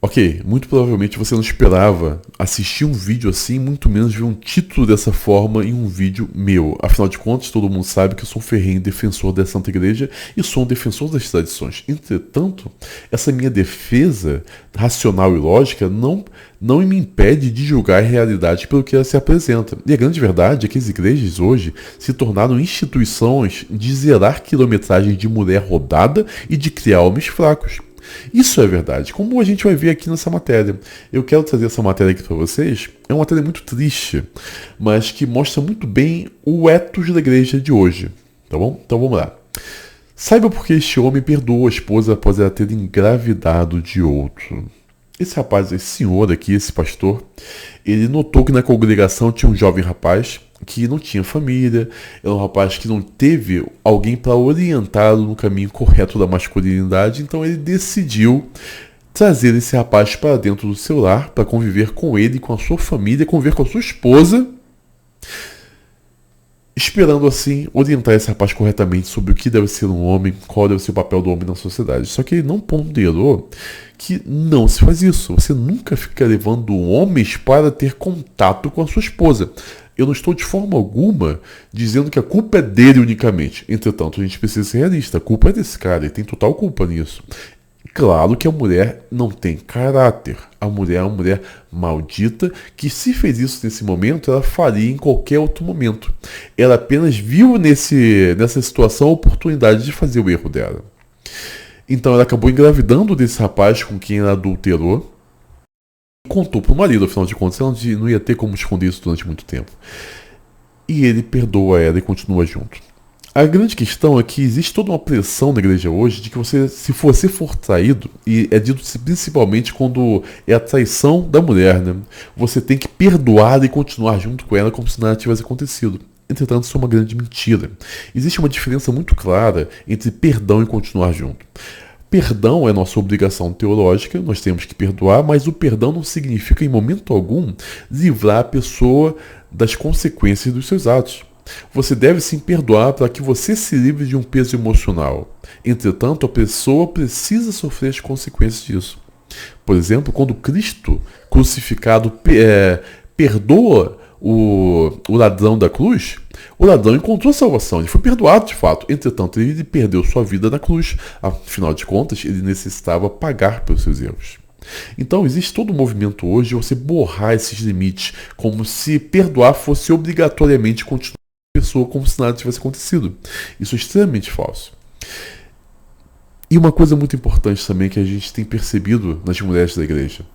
Ok, muito provavelmente você não esperava assistir um vídeo assim, muito menos ver um título dessa forma em um vídeo meu. Afinal de contas, todo mundo sabe que eu sou um ferrenho defensor da Santa Igreja e sou um defensor das tradições. Entretanto, essa minha defesa racional e lógica não me impede de julgar a realidade pelo que ela se apresenta. E a grande verdade é que as igrejas hoje se tornaram instituições de zerar quilometragem de mulher rodada e de criar homens fracos. Isso é verdade, como a gente vai ver aqui nessa matéria. Eu quero trazer essa matéria aqui para vocês. É uma matéria muito triste, mas que mostra muito bem o ethos da igreja de hoje. Tá bom? Então vamos lá. Saiba por que este homem perdoou a esposa após ela ter engravidado de outro. Esse rapaz, esse senhor aqui, esse pastor, ele notou que na congregação tinha um jovem rapaz que não tinha família, era um rapaz que não teve alguém para orientá-lo no caminho correto da masculinidade, então ele decidiu trazer esse rapaz para dentro do seu lar, para conviver com ele, com a sua família, conviver com a sua esposa, esperando assim orientar esse rapaz corretamente sobre o que deve ser um homem, qual deve ser o papel do homem na sociedade. Só que ele não ponderou que não se faz isso. Você nunca fica levando homens para ter contato com a sua esposa. Eu não estou de forma alguma dizendo que a culpa é dele unicamente. Entretanto, a gente precisa ser realista. A culpa é desse cara, ele tem total culpa nisso. Claro que a mulher não tem caráter. A mulher é uma mulher maldita que, se fez isso nesse momento, ela faria em qualquer outro momento. Ela apenas viu nessa situação a oportunidade de fazer o erro dela. Então ela acabou engravidando desse rapaz com quem ela adulterou. Contou pro marido, afinal de contas, ela não ia ter como esconder isso durante muito tempo. E ele perdoa ela e continua junto. A grande questão é que existe toda uma pressão na igreja hoje de que se você for traído, e é dito principalmente quando é a traição da mulher, né? Você tem que perdoar e continuar junto com ela como se nada tivesse acontecido. Entretanto, isso é uma grande mentira. Existe uma diferença muito clara entre perdão e continuar junto. Perdão é nossa obrigação teológica, nós temos que perdoar, mas o perdão não significa em momento algum livrar a pessoa das consequências dos seus atos. Você deve sim perdoar para que você se livre de um peso emocional. Entretanto, a pessoa precisa sofrer as consequências disso. Por exemplo, quando Cristo crucificado perdoa o ladrão da cruz, o ladrão encontrou salvação, ele foi perdoado de fato. Entretanto, ele perdeu sua vida na cruz. Afinal de contas, ele necessitava pagar pelos seus erros. Então, existe todo um movimento hoje de você borrar esses limites, como se perdoar fosse obrigatoriamente continuar com a pessoa como se nada tivesse acontecido. Isso é extremamente falso. E uma coisa muito importante também que a gente tem percebido nas mulheres da igreja.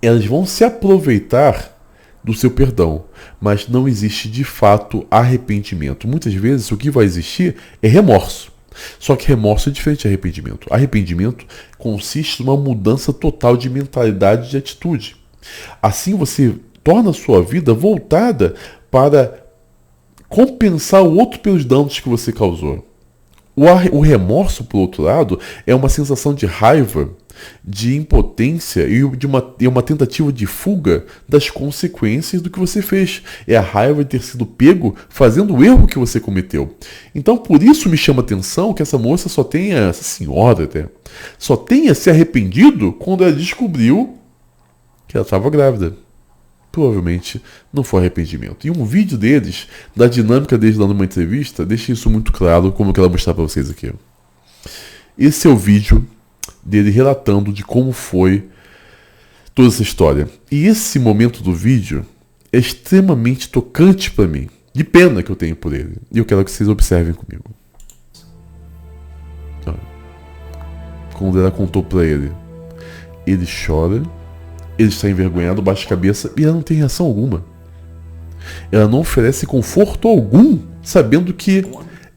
Elas vão se aproveitar do seu perdão, mas não existe de fato arrependimento. Muitas vezes o que vai existir é remorso. Só que remorso é diferente de arrependimento. Arrependimento consiste numa mudança total de mentalidade e de atitude. Assim você torna a sua vida voltada para compensar o outro pelos danos que você causou. O remorso, por outro lado, é uma sensação de raiva, de impotência e uma tentativa de fuga das consequências do que você fez. É a raiva de ter sido pego fazendo o erro que você cometeu. Então, por isso me chama a atenção que essa moça essa senhora até, só tenha se arrependido quando ela descobriu que ela estava grávida. Provavelmente não foi arrependimento. E um vídeo deles, da dinâmica deles dando uma entrevista, deixa isso muito claro, como eu quero mostrar para vocês aqui. Esse é o vídeo dele relatando de como foi toda essa história. E esse momento do vídeo é extremamente tocante para mim. De pena que eu tenho por ele. E eu quero que vocês observem comigo. Quando ela contou para ele, ele chora. Ele está envergonhado, baixa a cabeça e ela não tem reação alguma. Ela não oferece conforto algum, sabendo que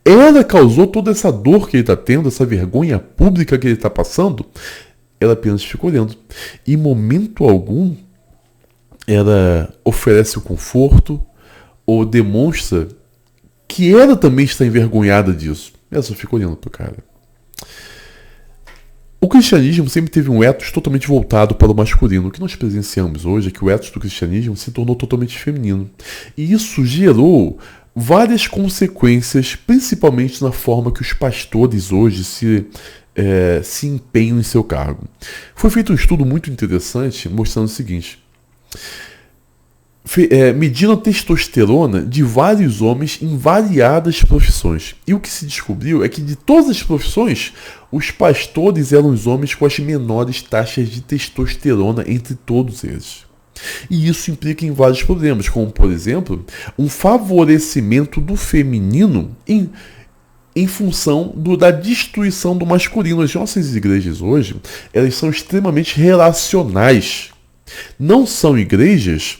ela causou toda essa dor que ele está tendo, essa vergonha pública que ele está passando. Ela apenas fica olhando. Em momento algum, ela oferece o conforto ou demonstra que ela também está envergonhada disso. Ela só fica olhando para o cara. O cristianismo sempre teve um ethos totalmente voltado para o masculino. O que nós presenciamos hoje é que o ethos do cristianismo se tornou totalmente feminino. E isso gerou várias consequências, principalmente na forma que os pastores hoje se se empenham em seu cargo. Foi feito um estudo muito interessante mostrando o seguinte: medindo a testosterona de vários homens em variadas profissões. E o que se descobriu é que de todas as profissões, os pastores eram os homens com as menores taxas de testosterona entre todos eles. E isso implica em vários problemas, como, por exemplo, um favorecimento do feminino em função da destruição do masculino. As nossas igrejas hoje, elas são extremamente relacionais. Não são igrejas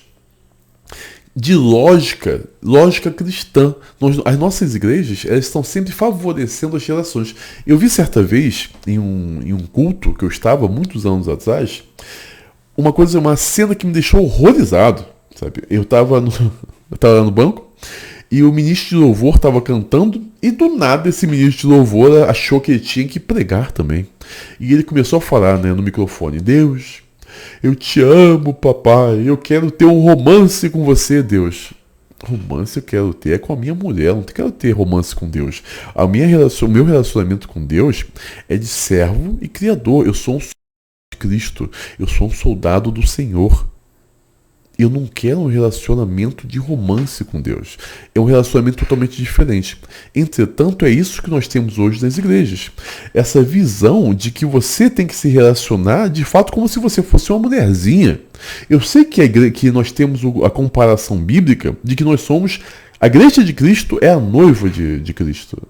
de lógica cristã. As nossas igrejas, elas estão sempre favorecendo as relações. Eu vi certa vez, em um culto que eu estava, muitos anos atrás, uma cena que me deixou horrorizado, sabe? Eu estava lá no banco, e o ministro de louvor estava cantando, e do nada esse ministro de louvor achou que ele tinha que pregar também. E ele começou a falar, né, no microfone: Deus, eu te amo, papai, eu quero ter um romance com você, Deus. Romance eu quero ter com a minha mulher, eu não quero ter romance com Deus. O meu relacionamento com Deus é de servo e criador. Eu sou um soldado de Cristo, eu sou um soldado do Senhor. Eu não quero um relacionamento de romance com Deus. É um relacionamento totalmente diferente. Entretanto, é isso que nós temos hoje nas igrejas. Essa visão de que você tem que se relacionar, de fato, como se você fosse uma mulherzinha. Eu sei que nós temos a comparação bíblica de que nós somos... A igreja de Cristo é a noiva de Cristo.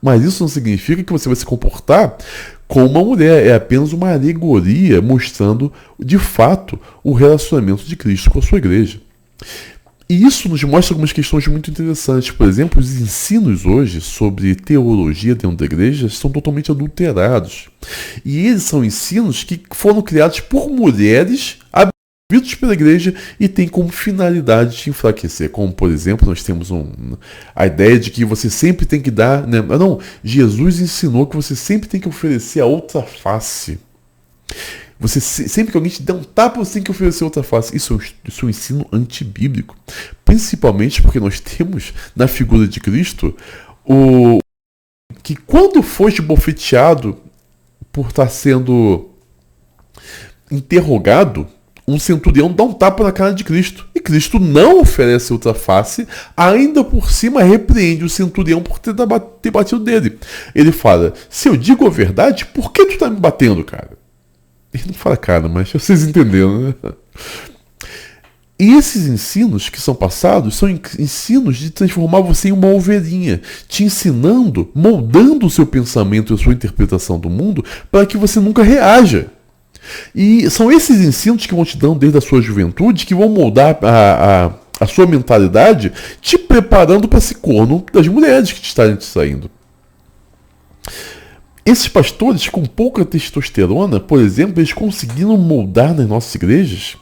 Mas isso não significa que você vai se comportar como uma mulher. É apenas uma alegoria mostrando, de fato, o relacionamento de Cristo com a sua igreja. E isso nos mostra algumas questões muito interessantes. Por exemplo, os ensinos hoje sobre teologia dentro da igreja são totalmente adulterados. E eles são ensinos que foram criados por mulheres absorvidos pela igreja e tem como finalidade te enfraquecer. Como, por exemplo, nós temos a ideia de que você sempre tem que dar... Né? Não, Jesus ensinou que você sempre tem que oferecer a outra face. Sempre que alguém te der um tapa, você tem que oferecer outra face. Isso é um ensino antibíblico. Principalmente porque nós temos na figura de Cristo que quando foi esbofeteado por estar sendo interrogado, um centurião dá um tapa na cara de Cristo. E Cristo não oferece outra face, ainda por cima repreende o centurião por ter batido dele. Ele fala: se eu digo a verdade, por que tu tá me batendo, cara? Ele não fala cara, mas vocês entenderam, né? E esses ensinos que são passados são ensinos de transformar você em uma ovelhinha, te ensinando, moldando o seu pensamento e a sua interpretação do mundo para que você nunca reaja. E são esses ensinos que vão te dando desde a sua juventude, que vão moldar a sua mentalidade, te preparando para esse corno das mulheres que te estarem te saindo. Esses pastores com pouca testosterona, por exemplo, eles conseguiram moldar nas nossas igrejas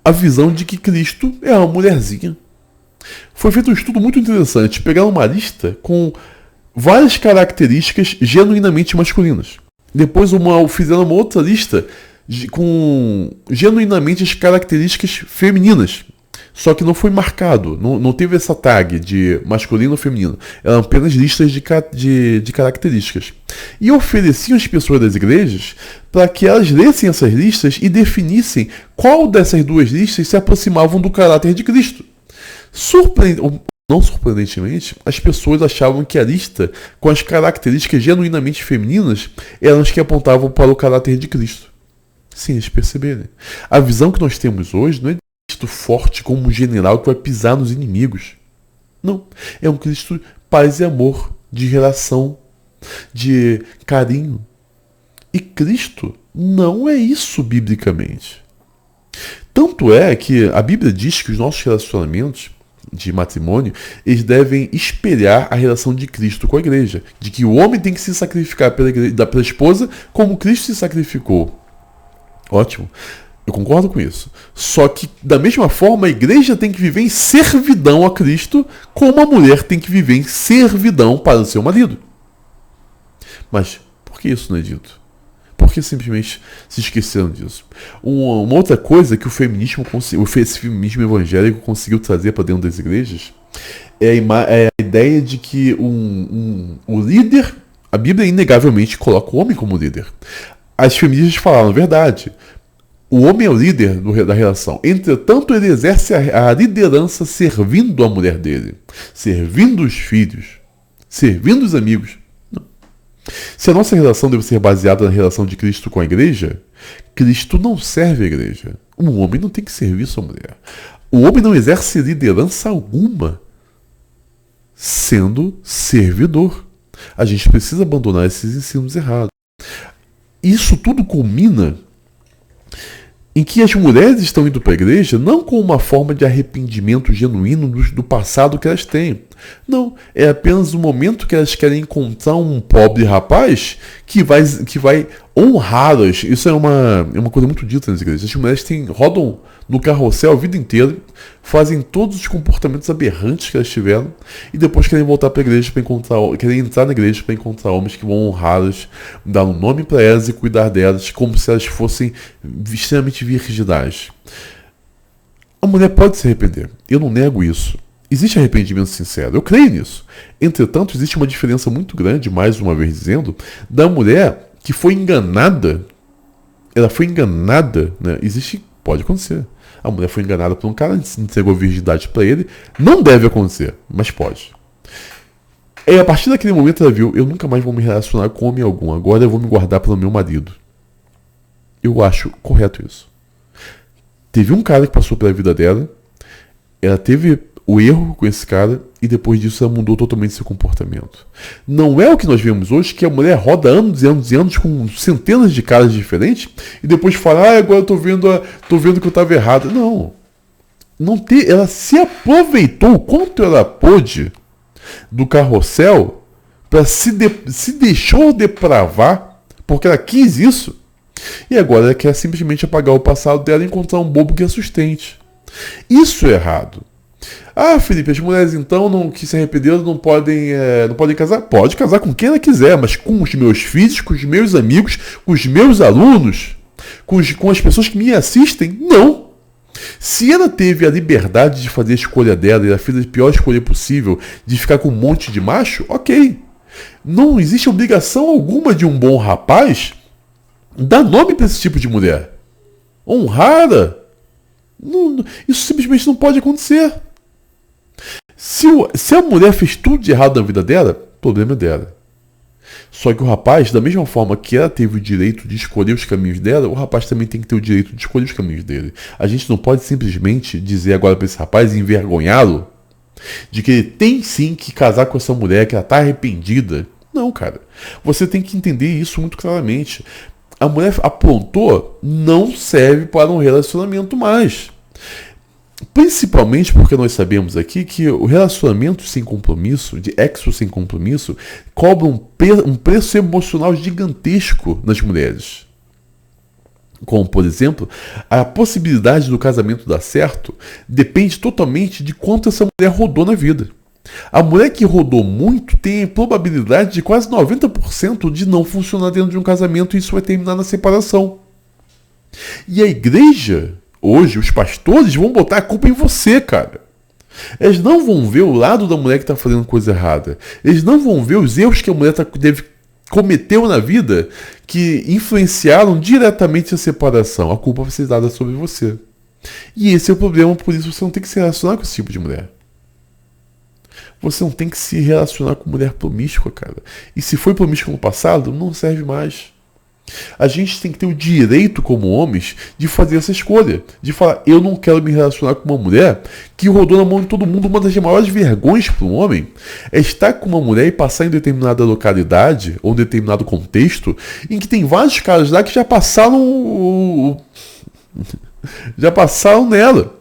a visão de que Cristo é uma mulherzinha. Foi feito um estudo muito interessante. Pegaram uma lista com várias características genuinamente masculinas. Depois fizeram uma outra lista com genuinamente as características femininas. Só que não foi marcado, não teve essa tag de masculino ou feminino. Eram apenas listas de características. E ofereciam às pessoas das igrejas para que elas lessem essas listas e definissem qual dessas duas listas se aproximavam do caráter de Cristo. Não surpreendentemente, as pessoas achavam que a lista com as características genuinamente femininas eram as que apontavam para o caráter de Cristo. Sim, eles perceberem. A visão que nós temos hoje não é de Cristo forte como um general que vai pisar nos inimigos. Não. É um Cristo paz e amor, de relação, de carinho. E Cristo não é isso biblicamente. Tanto é que a Bíblia diz que os nossos relacionamentos de matrimônio, eles devem espelhar a relação de Cristo com a igreja. De que o homem tem que se sacrificar pela esposa como Cristo se sacrificou. Ótimo. Eu concordo com isso. Só que, da mesma forma, a igreja tem que viver em servidão a Cristo, como a mulher tem que viver em servidão para o seu marido. Mas por que isso não é dito? Por que simplesmente se esqueceram disso? Uma outra coisa que esse feminismo evangélico conseguiu trazer para dentro das igrejas é a ideia de que o líder A Bíblia inegavelmente coloca o homem como líder. As feministas falaram a verdade. O homem é o líder da relação. Entretanto, ele exerce a liderança servindo a mulher dele, servindo os filhos, servindo os amigos. Não. Se a nossa relação deve ser baseada na relação de Cristo com a igreja, Cristo não serve a igreja. Um homem não tem que servir sua mulher. O homem não exerce liderança alguma sendo servidor. A gente precisa abandonar esses ensinos errados. Isso tudo culmina em que as mulheres estão indo para a igreja não com uma forma de arrependimento genuíno do passado que elas têm. Não, é apenas um momento que elas querem encontrar um pobre rapaz que vai honrá-las. Isso é uma coisa muito dita nas igrejas. As mulheres rodam no carrossel a vida inteira, fazem todos os comportamentos aberrantes que elas tiveram e depois querem voltar para a igreja querem entrar na igreja para encontrar homens que vão honrá-las, dar um nome para elas e cuidar delas como se elas fossem extremamente virginais. A mulher pode se arrepender. Eu não nego isso. Existe arrependimento sincero, eu creio nisso. Entretanto, existe uma diferença muito grande, mais uma vez dizendo, da mulher que foi enganada. Ela foi enganada, né? Pode acontecer. A mulher foi enganada por um cara, entregou virgindade para ele. Não deve acontecer, mas pode. E a partir daquele momento ela viu, eu nunca mais vou me relacionar com homem algum, agora eu vou me guardar pelo meu marido. Eu acho correto isso. Teve um cara que passou pela vida dela, ela teve o erro com esse cara e depois disso ela mudou totalmente seu comportamento. Não é o que nós vemos hoje, que a mulher roda anos e anos e anos com centenas de caras diferentes e depois fala, agora eu tô vendo que eu estava errado. Ela se aproveitou o quanto ela pôde do carrossel para se deixou depravar porque ela quis isso e agora ela quer simplesmente apagar o passado dela e encontrar um bobo que a sustente. Isso é errado. Felipe, as mulheres então que se arrependeram não podem casar? Pode casar com quem ela quiser, mas com os meus filhos, com os meus amigos, com os meus alunos, com as pessoas que me assistem, não. Se ela teve a liberdade de fazer a escolha dela e ela fez a pior escolha possível de ficar com um monte de macho, ok. Não existe obrigação alguma de um bom rapaz dar nome para esse tipo de mulher. Honrada. Isso simplesmente não pode acontecer. Se a mulher fez tudo de errado na vida dela, o problema é dela. Só que o rapaz, da mesma forma que ela teve o direito de escolher os caminhos dela, o rapaz também tem que ter o direito de escolher os caminhos dele. A gente não pode simplesmente dizer agora para esse rapaz, envergonhá-lo, de que ele tem sim que casar com essa mulher, que ela está arrependida. Não, cara. Você tem que entender isso muito claramente. A mulher aprontou, não serve para um relacionamento mais. Principalmente porque nós sabemos aqui que o relacionamento sem compromisso, de exo sem compromisso, cobra um preço emocional gigantesco nas mulheres. Como, por exemplo, a possibilidade do casamento dar certo depende totalmente de quanto essa mulher rodou na vida. A mulher que rodou muito tem a probabilidade de quase 90% de não funcionar dentro de um casamento e isso vai terminar na separação. E a igreja, hoje, os pastores vão botar a culpa em você, cara. Eles não vão ver o lado da mulher que está fazendo coisa errada. Eles não vão ver os erros que a mulher cometeu na vida que influenciaram diretamente a separação. A culpa vai ser dada sobre você. E esse é o problema, por isso você não tem que se relacionar com esse tipo de mulher. Você não tem que se relacionar com mulher promíscua, cara. E se foi promíscua no passado, não serve mais. A gente tem que ter o direito, como homens, de fazer essa escolha. De falar, eu não quero me relacionar com uma mulher que rodou na mão de todo mundo. Uma das maiores vergonhas para um homem é estar com uma mulher e passar em determinada localidade ou em determinado contexto em que tem vários caras lá que já passaram nela.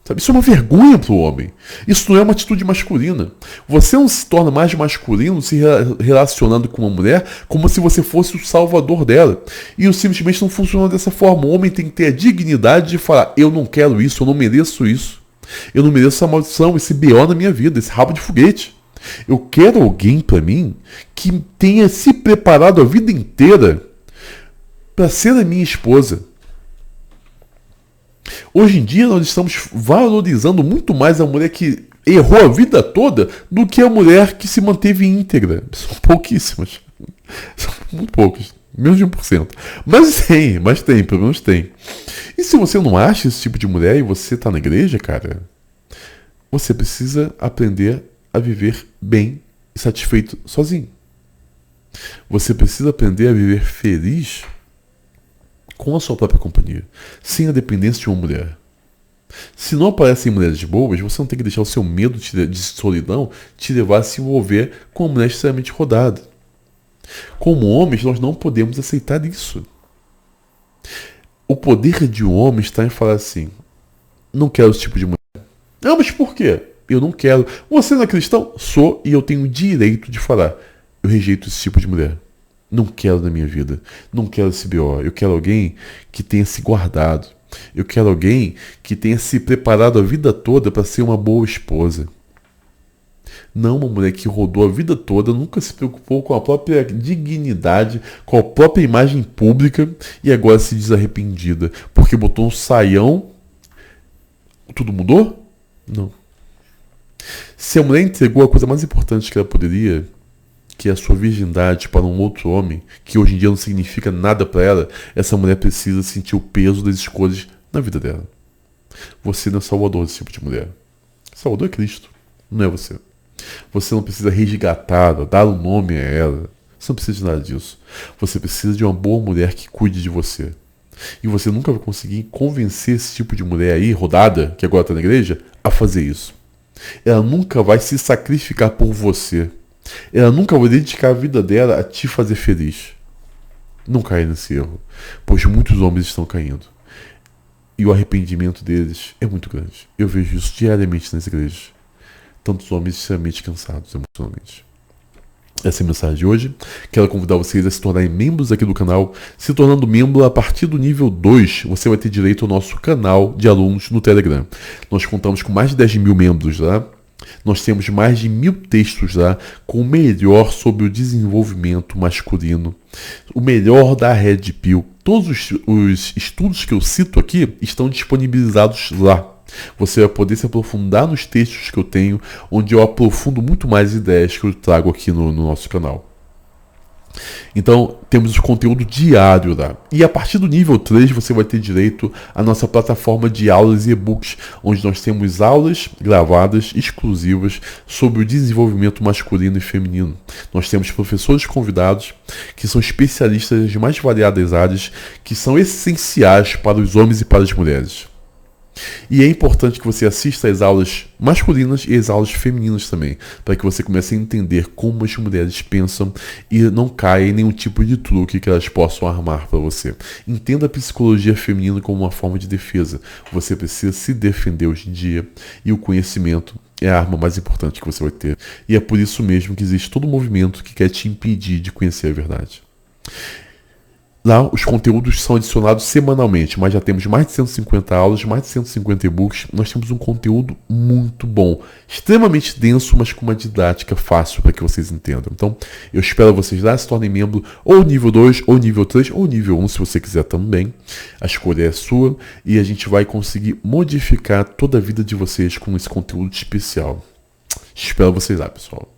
Sabe? Isso é uma vergonha para o homem. Isso não é uma atitude masculina. Você não se torna mais masculino se relacionando com uma mulher como se você fosse o salvador dela. E isso simplesmente não funciona dessa forma. O homem tem que ter a dignidade de falar, eu não quero isso, eu não mereço isso. Eu não mereço essa maldição, esse BO na minha vida, esse rabo de foguete. Eu quero alguém para mim que tenha se preparado a vida inteira para ser a minha esposa. Hoje em dia nós estamos valorizando muito mais a mulher que errou a vida toda do que a mulher que se manteve íntegra. São pouquíssimas. São muito poucos. Menos de 1%. Mas tem, pelo menos tem. E se você não acha esse tipo de mulher e você tá na igreja, cara, você precisa aprender a viver bem e satisfeito sozinho. Você precisa aprender a viver feliz com a sua própria companhia, sem a dependência de uma mulher. Se não aparecem mulheres boas, você não tem que deixar o seu medo de solidão te levar a se envolver com uma mulher extremamente rodada. Como homens, nós não podemos aceitar isso. O poder de um homem está em falar assim: não quero esse tipo de mulher. Ah, mas por quê? Eu não quero. Você não é cristão? Sou, e eu tenho o direito de falar: eu rejeito esse tipo de mulher. Não quero na minha vida. Não quero esse BO. Eu quero alguém que tenha se guardado. Eu quero alguém que tenha se preparado a vida toda para ser uma boa esposa. Não uma mulher que rodou a vida toda, nunca se preocupou com a própria dignidade, com a própria imagem pública e agora se diz arrependida porque botou um saião. Tudo mudou? Não. Se a mulher entregou a coisa mais importante que ela poderia, que é a sua virgindade, para um outro homem, que hoje em dia não significa nada para ela, essa mulher precisa sentir o peso das escolhas na vida dela. Você não é salvador desse tipo de mulher. Salvador é Cristo, não é você. Você não precisa resgatá-la, dar um nome a ela. Você não precisa de nada disso. Você precisa de uma boa mulher que cuide de você. E você nunca vai conseguir convencer esse tipo de mulher aí, rodada, que agora está na igreja, a fazer isso. Ela nunca vai se sacrificar por você. Ela nunca vai dedicar a vida dela a te fazer feliz. Não caia nesse erro, pois muitos homens estão caindo. E o arrependimento deles é muito grande. Eu vejo isso diariamente nas igrejas. Tantos homens extremamente cansados emocionalmente. Essa é a mensagem de hoje. Quero convidar vocês a se tornarem membros aqui do canal. Se tornando membro, a partir do nível 2, você vai ter direito ao nosso canal de alunos no Telegram. Nós contamos com mais de 10 mil membros lá. Nós temos mais de 1000 textos lá com o melhor sobre o desenvolvimento masculino, o melhor da Red Pill. Todos os estudos que eu cito aqui estão disponibilizados lá. Você vai poder se aprofundar nos textos que eu tenho, onde eu aprofundo muito mais ideias que eu trago aqui no nosso canal. Então, temos o conteúdo diário lá. E a partir do nível 3, você vai ter direito à nossa plataforma de aulas e e-books, onde nós temos aulas gravadas, exclusivas, sobre o desenvolvimento masculino e feminino. Nós temos professores convidados, que são especialistas nas mais variadas áreas, que são essenciais para os homens e para as mulheres. E é importante que você assista às aulas masculinas e às aulas femininas também, para que você comece a entender como as mulheres pensam e não caia em nenhum tipo de truque que elas possam armar para você. Entenda a psicologia feminina como uma forma de defesa. Você precisa se defender hoje em dia e o conhecimento é a arma mais importante que você vai ter. E é por isso mesmo que existe todo um movimento que quer te impedir de conhecer a verdade. Lá, os conteúdos são adicionados semanalmente, mas já temos mais de 150 aulas, mais de 150 e-books. Nós temos um conteúdo muito bom, extremamente denso, mas com uma didática fácil para que vocês entendam. Então, eu espero vocês lá, se tornem membro ou nível 2, ou nível 3, ou nível 1, se você quiser também. A escolha é sua e a gente vai conseguir modificar toda a vida de vocês com esse conteúdo especial. Espero vocês lá, pessoal.